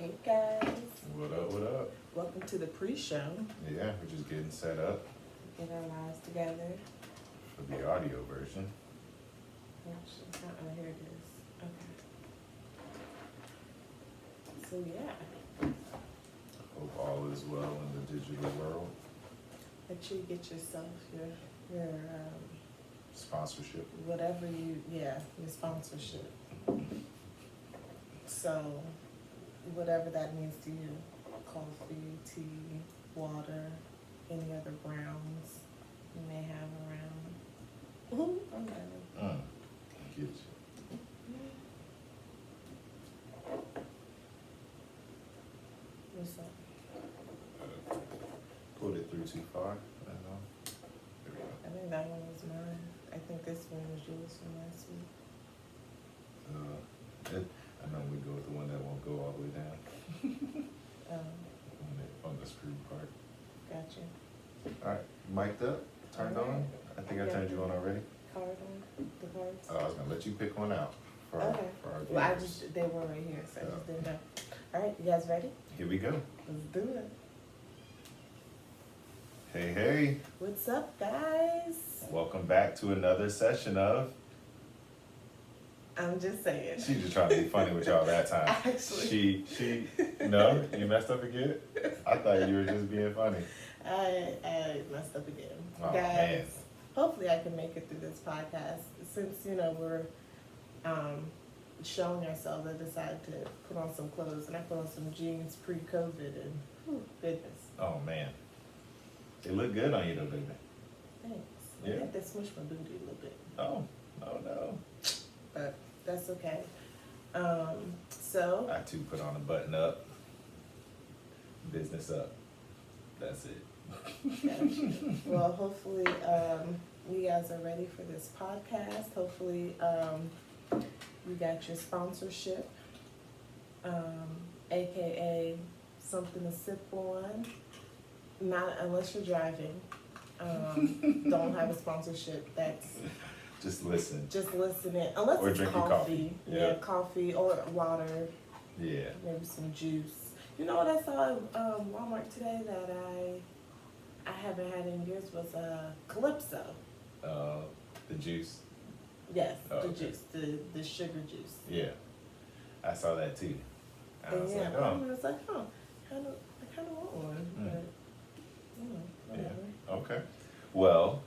Hey guys, What up, what up? welcome to the pre-show. Yeah, we're just getting set up Get our lives together. for the audio version. Here it is. Okay. So yeah, Hope all is well in the digital world. make sure you get yourself your Sponsorship. whatever your sponsorship. So whatever that means to you, coffee, tea, water, any other browns you may have around. Ooh, okay. I get you. What's up? Pulled it through too far. I don't know. There we go. I think that one was mine. I think this one was yours from last week. I know we go with the one that won't go all the way down on the screw part. Gotcha. All right, mic'd up, turned on. I think I turned you on already. Card on the cards. Oh, I was gonna let you pick one out for our, Okay. for our Well, viewers. they were right here, so I just didn't know. All right, you guys ready? Here we go. Let's do it. Hey, hey. What's up, guys? Welcome back to another session of. I'm just saying. She just trying to be funny with y'all that time. Actually. She, no, you messed up again? I thought you were just being funny. I messed up again. Oh, Guys, man. hopefully I can make it through this podcast. Since, we're showing ourselves, I decided to put on some clothes, and I put on some jeans pre-COVID, and goodness. Oh, man. They look good on you though, baby. Thanks. Yeah. I think they smushed my booty a little bit, Oh, no. but that's okay. So, I too put on a button up. Business up. That's it. gotcha. Well, hopefully, you guys are ready for this podcast. Hopefully, you got your sponsorship, aka something to sip on. Not unless you're driving. Don't have a sponsorship. That's Just listen. just listening. Unless Or it's drink your coffee. coffee. Yeah, Yeah. coffee or water. Yeah. Maybe some juice. You know what I saw at Walmart today that I haven't had in years was Calypso. The juice. Yes, Oh, the okay. juice, the sugar juice. Yeah. I saw that too. I was And yeah, like, I oh. was like, I kind of want one, but whatever. Yeah. Okay. Well,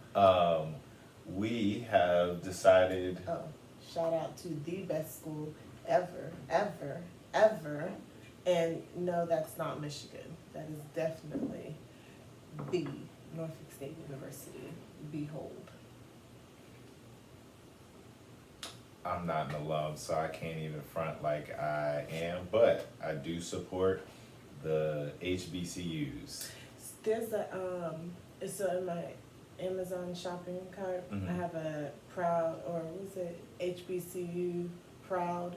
we have decided. Oh, shout out to the best school ever, and no, that's not Michigan. That is definitely the Norfolk State University. Behold. I'm not an alum, so I can't even front like I am, but I do support the HBCUs. There's so in my Amazon shopping cart, Mhm. I have a proud, or what is it, HBCU proud.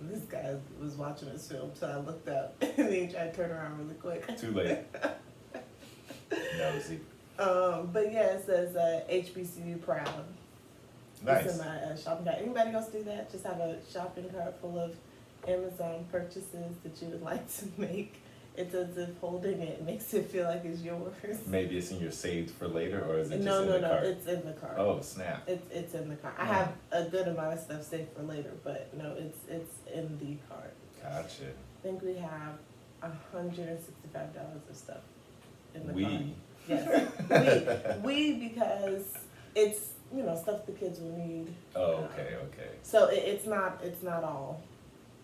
This guy was watching this film, so I looked up and then he tried to turn around really quick. Too late. Nosy. But yeah, it says HBCU proud. Nice. It's in my shopping cart. Anybody else do that? Just have a shopping cart full of Amazon purchases that you would like to make. It's as if holding it makes it feel like it's yours. Maybe it's in your saved for later, or is it just No, in no, the no. cart? It's in the cart. Oh, snap. It's in the cart. I have a good amount of stuff saved for later, but no, it's in the cart. Gotcha. I think we have $165 of stuff in the cart. We. Yes, we because it's stuff the kids will need. Oh, okay. So it's not all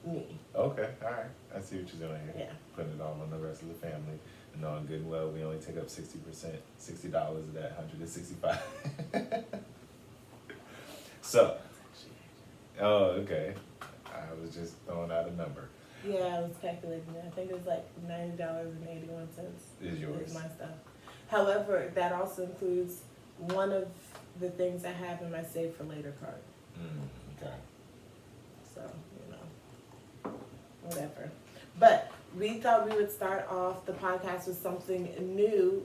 me. Okay, all right. I see what you're doing here. Yeah. Putting it all on the rest of the family. And knowing good and well we only take up 60%, $60 of that 165. So, oh, okay. I was just throwing out a number. Yeah, I was calculating that. I think it was like $90.81 Is yours. is my stuff. However, that also includes one of the things I have in my save for later card. Okay. So, whatever. But we thought we would start off the podcast with something new.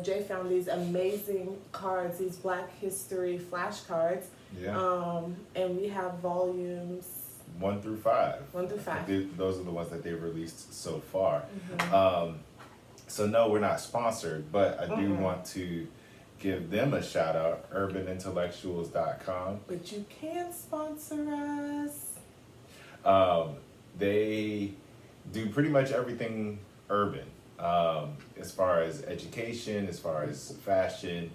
Jay found these amazing cards, these Black History flashcards. Yeah. And we have volumes 1 through 5. 1 through 5. Those are the ones that they've released so far. Mhm. So no, we're not sponsored, but I do want to give them a shout out, urbanintellectuals.com. But you can sponsor us. They do pretty much everything urban, as far as education, as far as fashion.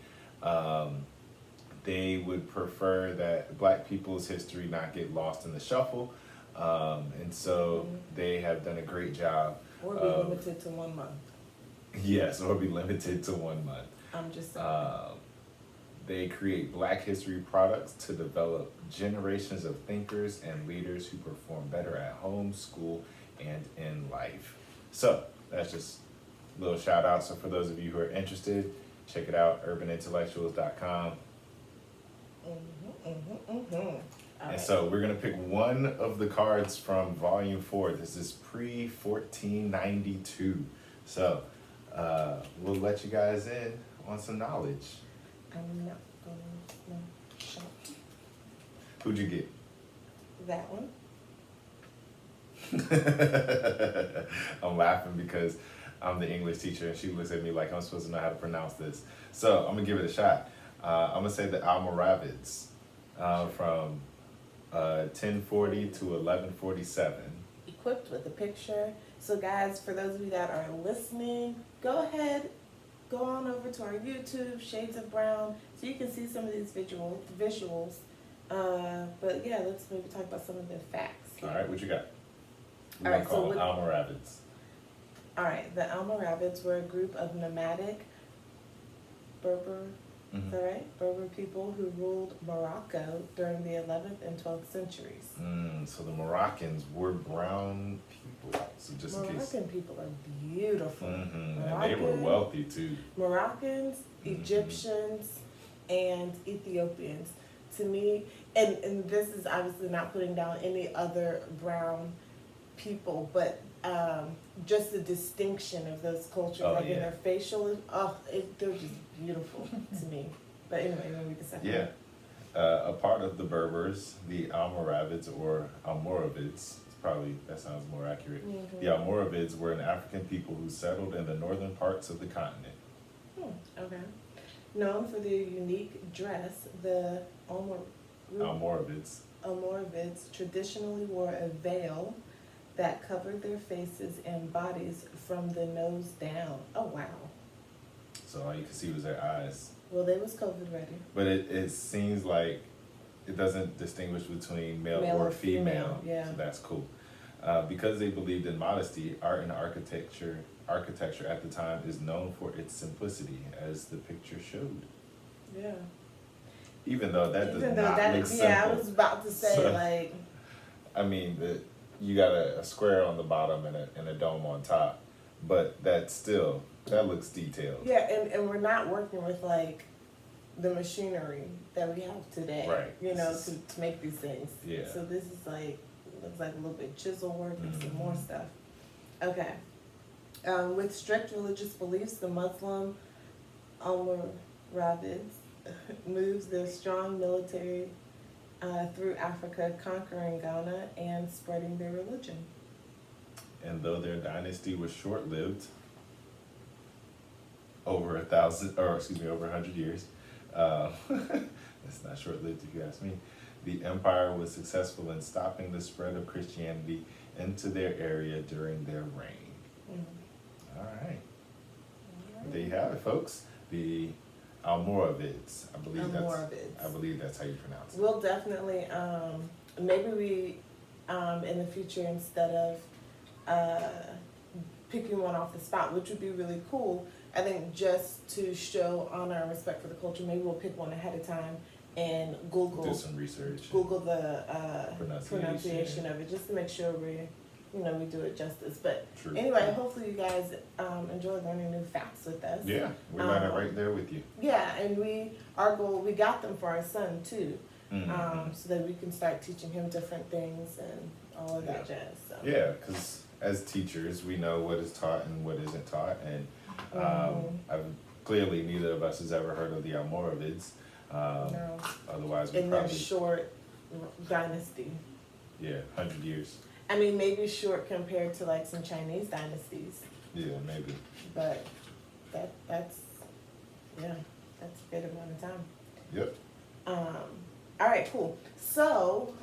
They would prefer that Black people's history not get lost in the shuffle. And so they have done a great job. Or be limited to 1 month. Yes, or be limited to 1 month. I'm just saying. They create Black history products to develop generations of thinkers and leaders who perform better at home, school, and in life. So that's just a little shout out. So for those of you who are interested, check it out, urbanintellectuals.com. And so we're gonna pick one of the cards from volume 4. This is pre-1492. So we'll let you guys in on some knowledge. I'm not going to shop. Who'd you get? That one. I'm laughing because I'm the English teacher and she looks at me like I'm supposed to know how to pronounce this. So I'm gonna give it a shot. I'm gonna say the Almoravids from 1040 to 1147. Equipped with a picture. So guys, for those of you that are listening, go ahead, go on over to our YouTube, Shades of Brown, so you can see some of these visuals. But yeah, let's maybe talk about some of the facts. All right, what you got? We're All gonna right, call so them Almoravids. All right, the Almoravids were a group of nomadic Berber, is that right? Berber people who ruled Morocco during the 11th and 12th centuries. So the Moroccans were brown people. So just in case. Moroccan people are beautiful. And they were wealthy too. Moroccans, Egyptians, and Ethiopians. To me, and this is obviously not putting down any other brown people, but just the distinction of those cultures, in their facial, they're just beautiful to me. But anyway, let me read the second one. A part of the Berbers, the Almoravids or Almoravids, that sounds more accurate. The Almoravids were an African people who settled in the northern parts of the continent. Okay. Known for their unique dress, the Almoravids traditionally wore a veil that covered their faces and bodies from the nose down. Oh, wow. So all you could see was their eyes. Well, they was COVID ready. But it seems like it doesn't distinguish between male or female. Yeah. So that's cool. Because they believed in modesty, art and architecture at the time is known for its simplicity, as the picture showed. Yeah. Even though that does not look simple. Yeah, I was about to say, I mean, you got a square on the bottom and a dome on top, but that looks detailed. Yeah, and we're not working with the machinery that we have today, right? To make these things. Yeah. So this is looks like a little bit chisel work and some more stuff. Okay. With strict religious beliefs, the Muslim Almoravids moves their strong military through Africa, conquering Ghana and spreading their religion. And though their dynasty was short-lived, over 100 years, it's not short-lived if you ask me, the empire was successful in stopping the spread of Christianity into their area during their reign. All right. There you have it, folks. The Almoravids. I believe that's how you pronounce it. We'll definitely, maybe we, in the future, instead of picking one off the spot, which would be really cool, I think just to show honor and respect for the culture, maybe we'll pick one ahead of time and do some research. Google the pronunciation of it, just to make sure we do it justice. But anyway, hopefully you guys enjoy learning new facts with us. Yeah, we learned it right there with you. Yeah, and we got them for our son too, so that we can start teaching him different things and all of that jazz. So. Yeah, because as teachers, we know what is taught and what isn't taught, and clearly neither of us has ever heard of the Almoravids. No. Otherwise, we in probably their short dynasty. Yeah, 100 years. I mean, maybe short compared to like some Chinese dynasties, Yeah, maybe. but that's that's a good amount of time. Yep. All right, cool. So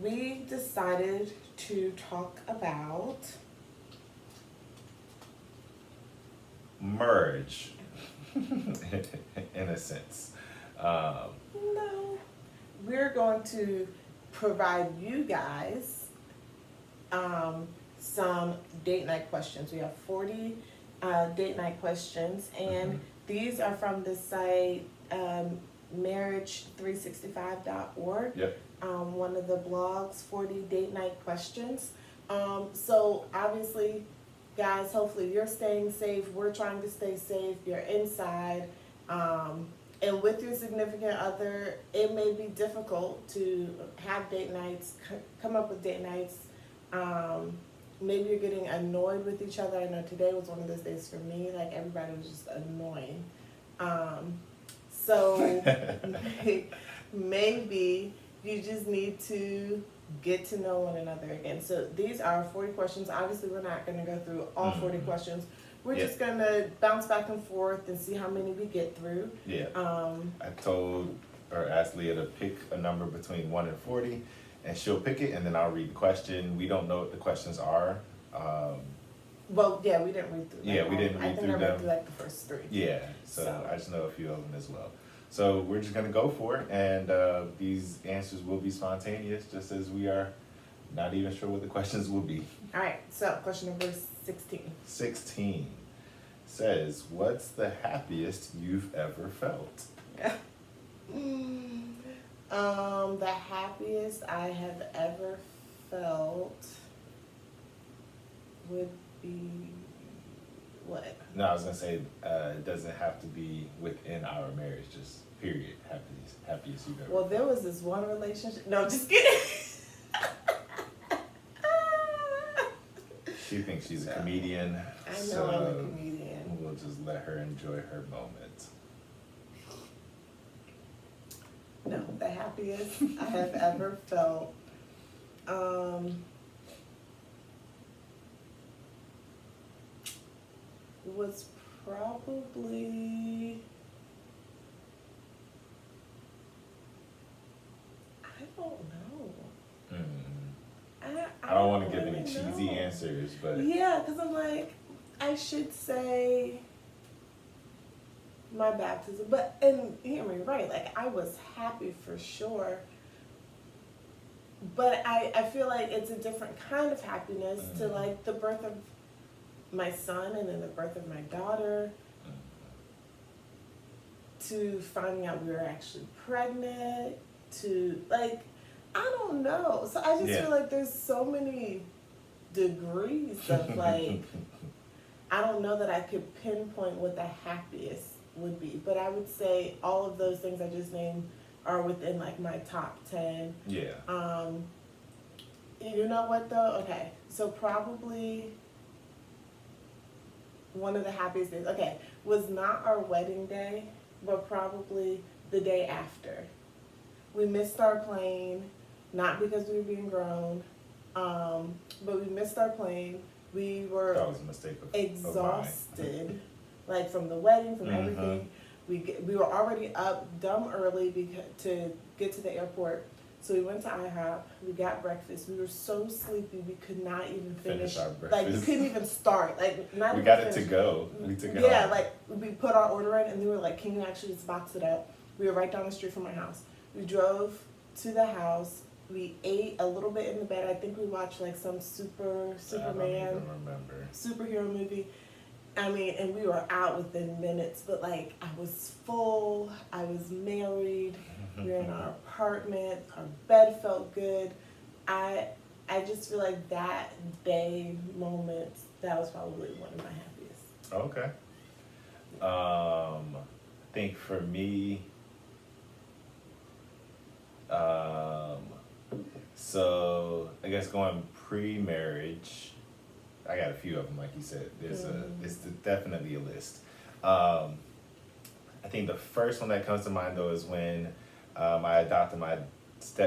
we decided to talk about Merge, in a sense. no. We're going to provide you guys some date night questions. We have 40 date night questions, and these are from the site marriage365.org. Yep. One of the blogs, 40 date night questions. So obviously, guys, hopefully you're staying safe. We're trying to stay safe. You're inside. And with your significant other, it may be difficult to have date nights, come up with date nights. Maybe you're getting annoyed with each other. I know today was one of those days for me. Like, everybody was just annoying. So maybe you just need to get to know one another again. So these are 40 questions. Obviously, we're not going to go through all 40 questions. We're just going to bounce back and forth and see how many we get through. Yeah. I told or asked Leah to pick a number between 1 and 40, and she'll pick it, and then I'll read the question. We don't know what the questions are. Well, yeah, we didn't read through them. Yeah, we didn't read I think through I read them. through like the first 3. Yeah, so I just know a few of them as well. So we're just gonna go for it, and these answers will be spontaneous, just as we are not even sure what the questions will be. All right, so question number 16. 16 says, "What's the happiest you've ever felt?" The happiest I have ever felt would be what? No, I was gonna say it doesn't have to be within our marriage, just period. Happiest you've ever. Well, there was this one relationship. No, just kidding. She thinks she's a comedian. I know so I'm a comedian. We'll just let her enjoy her moment. No, the happiest I have ever felt. Was probably, I don't know. I don't want to give really any cheesy know. answers, but Yeah, because I'm like, I should say my baptism, but, and hear me right, like, I was happy for sure, but I feel like it's a different kind of happiness to like the birth of my son and then the birth of my daughter, to finding out we were actually pregnant, to like, I don't know. So I just feel like there's so many degrees of like, I don't know that I could pinpoint what the happiest would be, but I would say all of those things I just named are within like my top 10. yeah. You know what though? Okay, so probably one of the happiest days, okay, was not our wedding day, but probably the day after. We missed our plane, not because we were being grown, but we missed our plane. We were That was a mistake of exhausted, like from the wedding, from everything. We were already up dumb early to get to the airport. So we went to IHOP, we got breakfast. We were so sleepy we could not even finish our like we breakfast. couldn't even start. Like not We even got it finish. to go. We took it Yeah, home. like we put our order in and they were like, "Can you actually just box it up?" We were right down the street from our house. We drove to the house. We ate a little bit in the bed. I think we watched like some Superman I don't even remember. superhero movie. I mean, and we were out within minutes, but like I was full, I was married, we were in our apartment, our bed felt good. I just feel like that day moment, that was probably one of my happiest. Okay. I think for me, so I guess going pre-marriage, I got a few of them, like you said. It's definitely a list. I think the first one that comes to mind though is when I adopted my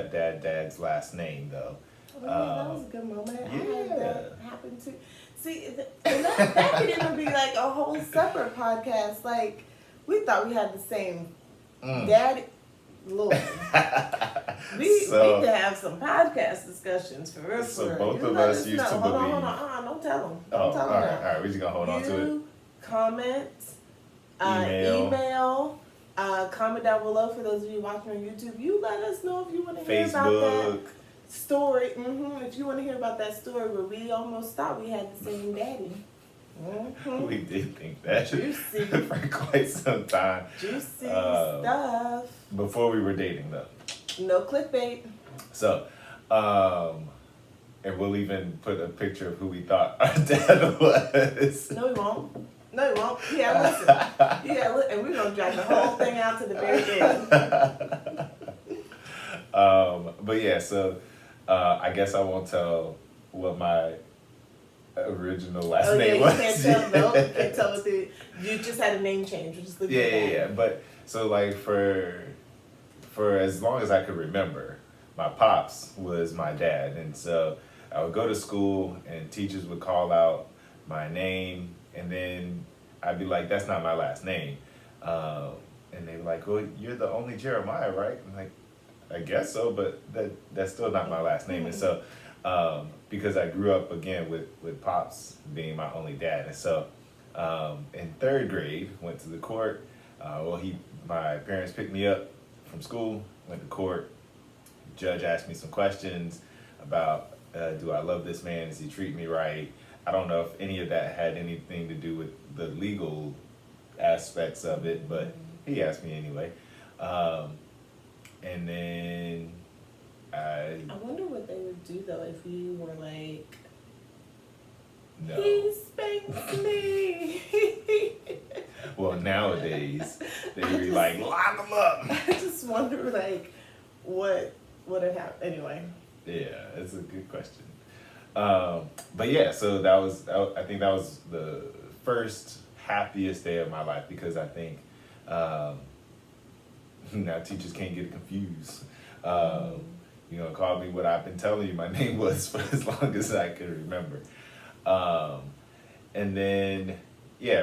dad's last name though. Oh, yeah, that was a good moment. I had Yeah. that happen too. See, and that could even be like a whole separate podcast. Like, we thought we had the same daddy. Lord. We need to have some podcast discussions for real. So both of us used to believe. Hold on. Don't tell them. All right. We're just gonna hold on to it. Comment, email, comment down below for those of you watching on YouTube. You let us know if you want to hear about that story. If you want to hear about that story where we almost thought we had the same daddy. We did think that Juicy. for quite some time. Juicy stuff. Before we were dating, though. No clickbait. So, and we'll even put a picture of who we thought our dad was. No, we won't. Yeah, listen. And we're gonna drag the whole thing out to the very end. But yeah, so I guess I won't tell what my original last name was. You can't tell. No, you can't tell what you just had a name change. We'll just leave it at that. Yeah. But so like for as long as I could remember, my pops was my dad, and so I would go to school and teachers would call out my name, and then I'd be like, "That's not my last name," and they were like, "Well, you're the only Jeremiah, right?" I'm like, "I guess so, but that's still not my last name." And so because I grew up again with pops being my only dad, and so in third grade went to the court. My parents picked me up from school, went to court. Judge asked me some questions about do I love this man? Does he treat me right? I don't know if any of that had anything to do with the legal aspects of it, but he asked me anyway. And then I wonder what they would do though if you were like, no. He spanks me. Well, nowadays they be like, lock him up. I just wonder like what would have happened anyway. Yeah, it's a good question. But yeah, so I think that was the first happiest day of my life, because I think now teachers can't get confused. Call me what I've been telling you my name was for as long as I could remember. And then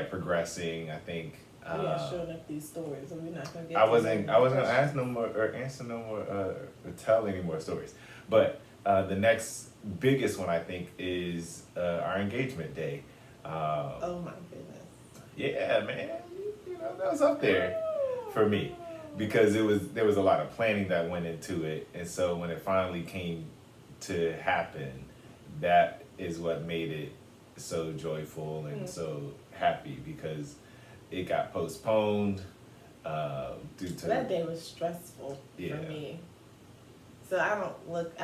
progressing, I think. Showing up these stories, and we're not gonna get. I wasn't gonna ask no more or answer no more or tell any more stories. But the next biggest one, I think, is our engagement day. Oh my goodness. Yeah, man, that was up there for me, because there was a lot of planning that went into it, and so when it finally came to happen, that is what made it so joyful and so happy, because it got postponed due to that day was stressful for me. So I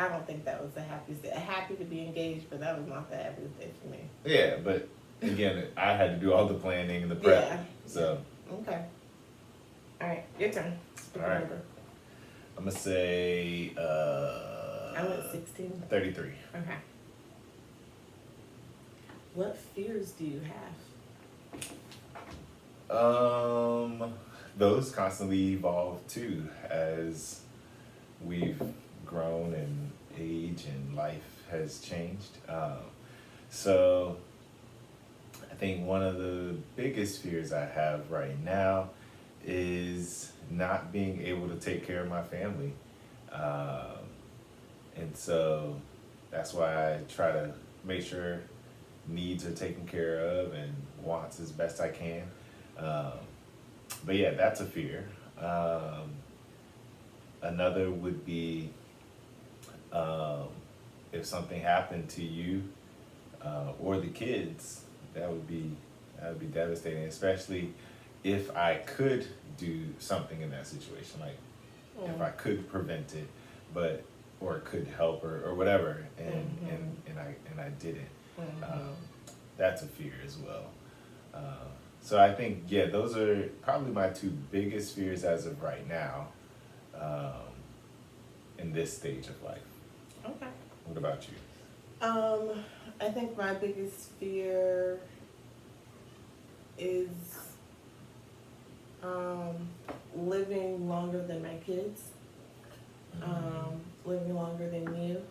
don't think that was the happiest day. Happy to be engaged, but that was not the happiest day for me. Yeah, but again, I had to do all the planning and the prep. Yeah. So okay. All right, your turn. All right. I'm gonna say I'm at 16. 33. Okay. What fears do you have? Those constantly evolve too as we've grown and age and life has changed. So I think one of the biggest fears I have right now is not being able to take care of my family. And so that's why I try to make sure needs are taken care of and wants as best I can. But yeah, that's a fear. Another would be if something happened to you or the kids, that would be devastating, especially if I could do something in that situation, like if I could prevent it, or could help or whatever, and I didn't. That's a fear as well. So I think, those are probably my two biggest fears as of right now, in this stage of life. Okay. What about you? I think my biggest fear is living longer than my kids. living longer than you.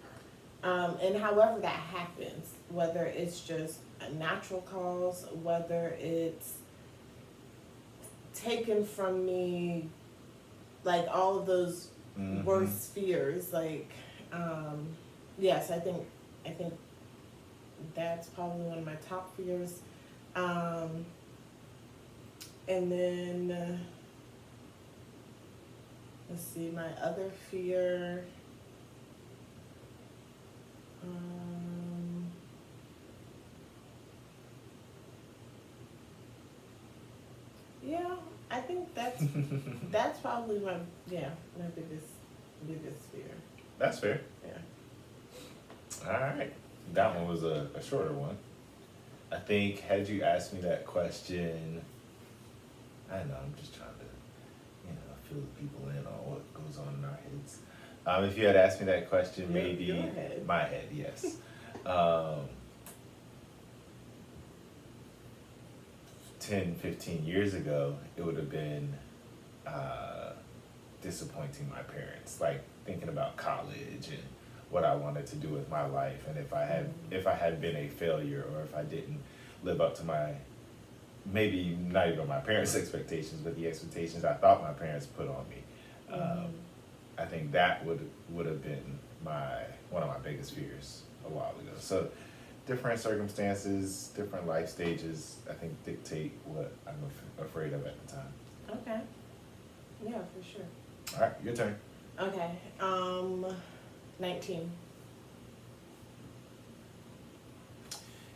And however that happens, whether it's just a natural cause, whether it's taken from me, like all of those worst fears, like, yes, I think that's probably one of my top fears. And then, let's see, my other fear, yeah, I think that's probably my biggest fear. That's fair. Yeah. All right. That one was a shorter one. I think had you asked me that question, I know I'm just trying to, fill the people in on what goes on in our heads. If you had asked me that question, maybe your head. my head, yes. 10, 15 years ago, it would have been disappointing my parents, like thinking about college and what I wanted to do with my life, and if I had been a failure, or if I didn't live up to my, maybe not even my parents' expectations, but the expectations I thought my parents put on me. I think that would have been one of my biggest fears a while ago. So different circumstances, different life stages, I think dictate what I'm afraid of at the time. Okay. Yeah, for sure. All right, your turn. Okay. 19.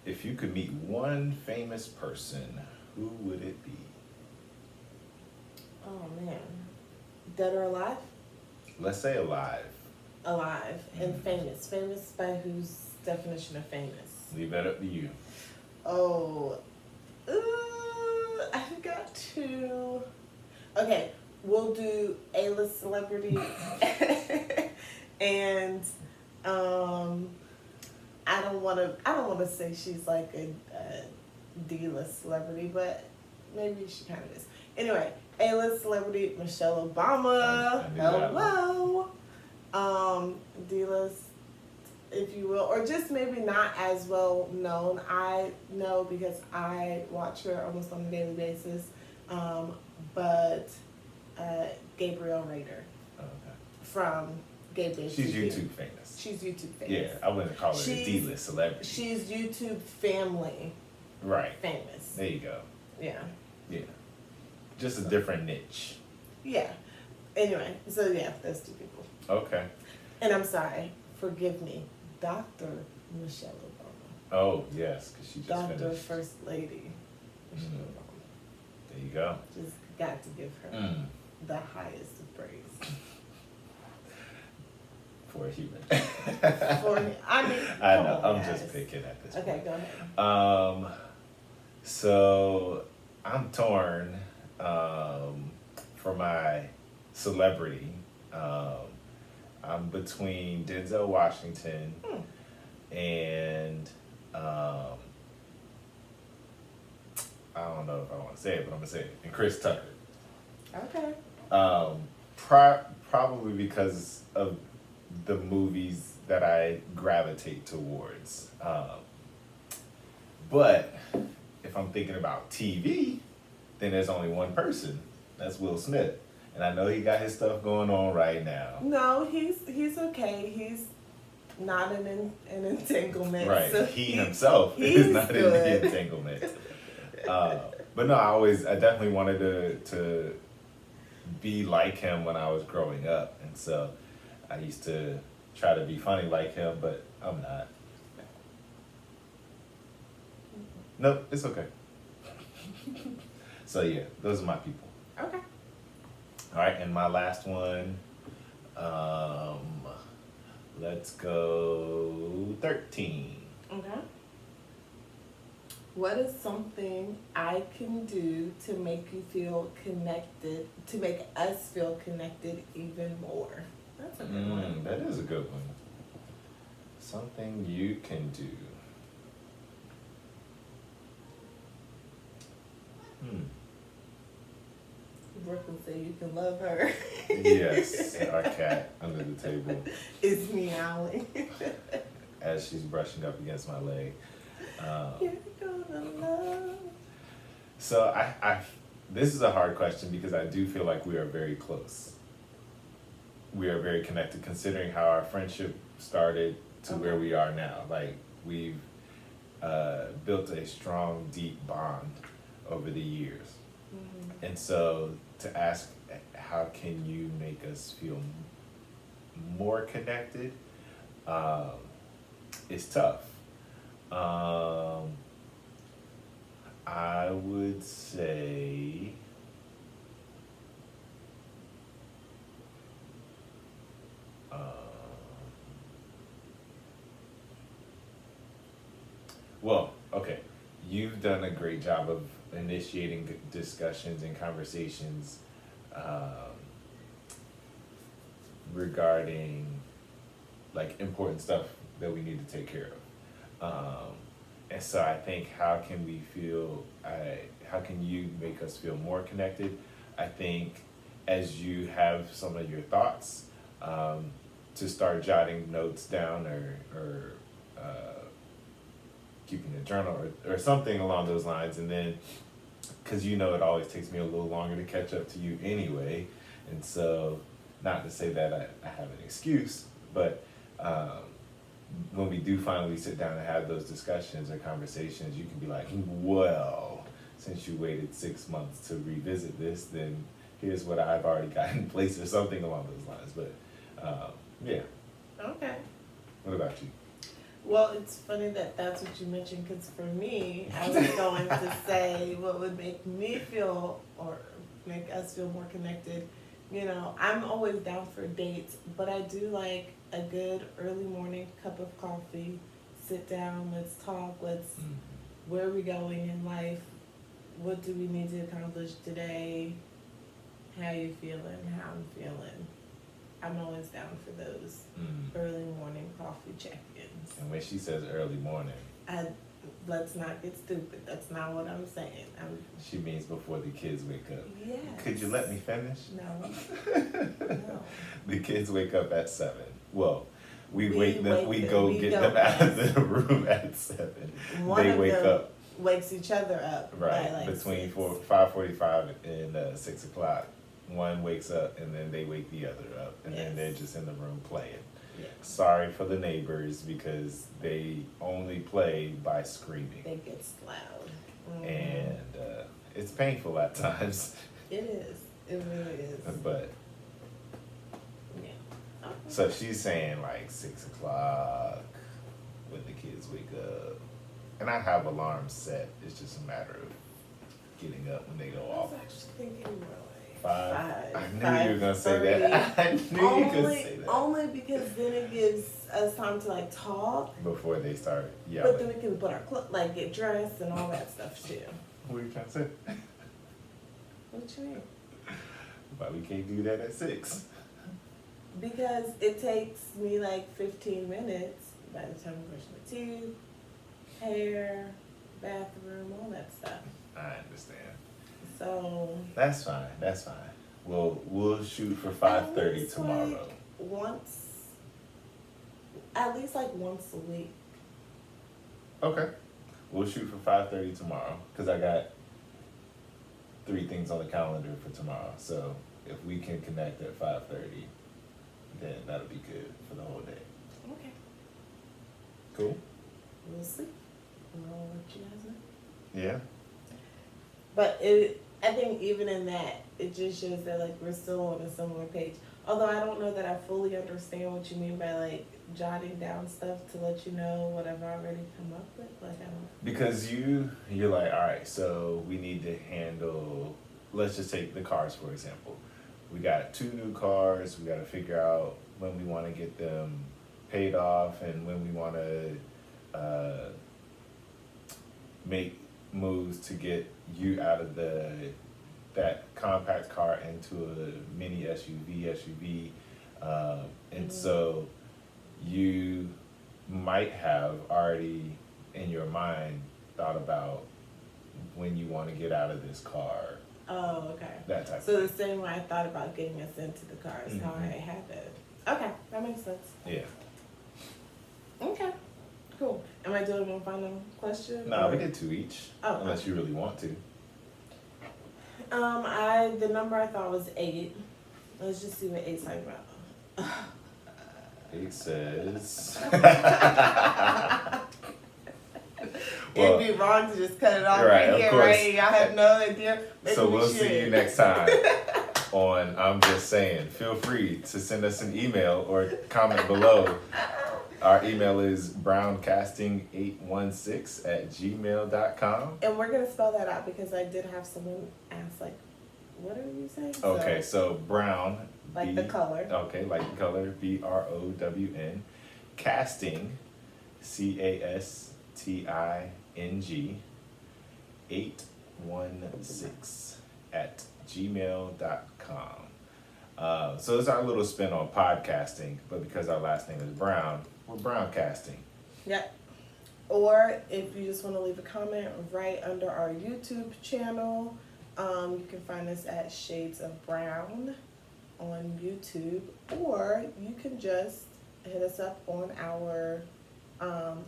If you could meet one famous person, who would it be? Oh man. Dead or alive? Let's say alive. Alive. And famous. Famous by whose definition of famous? Leave that up to you. Oh. I've got to. Okay. We'll do A-list celebrity. And I don't want to say she's like a D-list celebrity, but maybe she kind of is. Anyway, A-list celebrity Michelle Obama. Hello. D-list, if you will, or just maybe not as well known. I know because I watch her almost on a daily basis. But Gabrielle Rader from Gay Bitch. She's YouTube famous. She's YouTube famous. Yeah, I wouldn't call her a D-list celebrity. She's YouTube family. Right. Famous. There you go. Yeah. Yeah. Just a different niche. Yeah. Anyway, so yeah, those two people. Okay. And I'm sorry, forgive me, Dr. Michelle Obama. Oh, yes, because she just Dr. finished. First Lady Michelle Obama. There you go. Just got to give her the highest of praise. For a human. I know, I'm just picking at this point. Okay, go ahead. So I'm torn for my celebrity. I'm between Denzel Washington and I don't know if I want to say it, but I'm gonna say it. And Chris Tucker. Okay. Probably because of the movies that I gravitate towards. But if I'm thinking about TV, then there's only one person. That's Will Smith. And I know he got his stuff going on right now. No, he's okay. He's not in an entanglement. Right. So he himself is not good. in the entanglement. But no, I definitely wanted to be like him when I was growing up. And so I used to try to be funny like him, but I'm not. Nope, it's okay. So yeah, those are my people. Okay. All right, and my last one, let's go 13. Okay. What is something I can do to make you feel connected, to make us feel connected even more? That's a good one. That is a good one. Something you can do. Brooklyn say you can love her. Yes, our cat under the table Is meowing. as she's brushing up against my leg. You're gonna love. So this is a hard question because I do feel like we are very close. We are very connected, considering how our friendship started to where we are now. Like, we've built a strong, deep bond over the years. Mm-hmm. And so to ask, how can you make us feel more connected, is tough. I would say, well, okay, you've done a great job of initiating discussions and conversations regarding like important stuff that we need to take care of. And so I think, how can you make us feel more connected? I think as you have some of your thoughts, to start jotting notes down or keeping a journal or something along those lines. And then, because it always takes me a little longer to catch up to you anyway. And so, not to say that I have an excuse, but when we do finally sit down and have those discussions or conversations, you can be like, well, since you waited 6 months to revisit this, then here's what I've already got in place, or something along those lines. But yeah. Okay. What about you? Well, it's funny that that's what you mentioned, because for me, I was going to say what would make me feel, or make us feel more connected. I'm always down for dates, but I do like a good early morning cup of coffee, sit down, let's talk, where are we going in life, what do we need to accomplish today, how you feeling, how I'm feeling. I'm always down for those early morning coffee check-ins. And when she says early morning, Let's not get stupid. That's not what I'm saying. she means before the kids wake up. Yes. Could you let me finish? No. No. The kids wake up at 7. Well, we go get go them out of the room at 7. One They of wake them up wakes each other up. right by between 6. 5:45 and 6 o'clock. One wakes up and then they wake the other up, and then they're just in the room playing. Yeah. Sorry for the neighbors, because they only play by screaming. It gets loud. Mm-hmm. And it's painful at times. It is. It really is. But yeah. Okay. so she's saying like 6 o'clock when the kids wake up, and I have alarms set. It's just a matter of getting up when they go I off. was actually thinking more like 5. I knew you were gonna say that. I knew you were gonna say that. Only because then it gives us time to talk. Before they start yelling. But then we can put our get dressed and all that stuff too. What are you trying to say? What you mean? Why we can't do that at 6? Because it takes me 15 minutes by the time I brush my teeth, hair, bathroom, all that stuff. I understand. So That's fine. We'll shoot for 5:30 tomorrow. At least once a week. Okay. We'll shoot for 5:30 tomorrow, because I got 3 things on the calendar for tomorrow. So if we can connect at 5:30, then that'll be good for the whole day. Okay. Cool? We'll see. I'll let you guys know. Yeah. But I think even in that, it just shows that we're still on a similar page. Although I don't know that I fully understand what you mean by jotting down stuff to let you know what I've already come up with. I don't. Because you're like, all right, so we need to handle, let's just take the cars for example. We got 2 new cars. We got to figure out when we want to get them paid off and when we want to make moves to get you out of that compact car into a mini SUV, and so you might have already in your mind thought about when you want to get out of this car, Oh, okay. That type So of the same way I thought about getting us into the car is how I Mhm. had it. Okay, that makes sense. thing. Yeah. Okay, cool. Am I doing one final question? No, or- we did 2 each. Oh, Unless you really want to. The number I thought was 8. Let's just see what 8's talking about. It says. It'd be wrong to just cut it off Right, of here, course. right? Y'all have no idea. Maybe So we we'll see you should. next time on I'm Just Saying. Feel free to send us an email or comment below. Our email is browncasting816@gmail.com. And we're gonna spell that out because I did have someone ask, like, what are you saying? Okay, so brown. Like the color. Okay, like the color. BROWN. Casting. CASTING. 816@gmail.com. So it's our little spin on podcasting, but because our last name is Brown, we're Browncasting. Yep. Or if you just want to leave a comment right under our YouTube channel, you can find us at Shades of Brown on YouTube, or you can just hit us up on our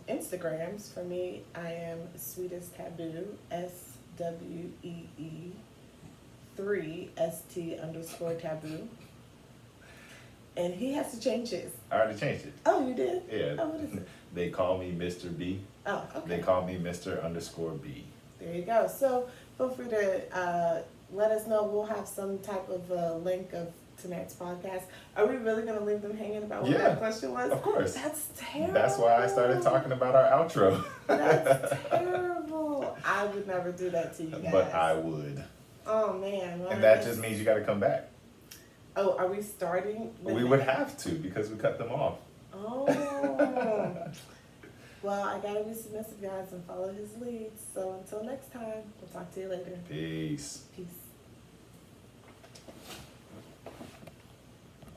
Instagrams. For me, I am Sweet as Taboo, SWEE3ST_taboo. And he has to change his. I already changed it. Oh, you did? Yeah. Oh, what is it? They call me Mr. B. Oh, okay. They call me Mr._B. There you go. So feel free to let us know. We'll have some type of link of tonight's podcast. Are we really going to leave them hanging about what Yeah, that question was? Of course. That's terrible. That's why I started talking about our outro. That's terrible. I would never do that to you guys. But I would. Oh, man. Well, And that just means you got to come back. Oh, are we starting? with We that? would have to because we cut them off. Oh. Well, I got to be submissive, guys, and follow his lead. So until next time, we'll talk to you later. Peace. Peace.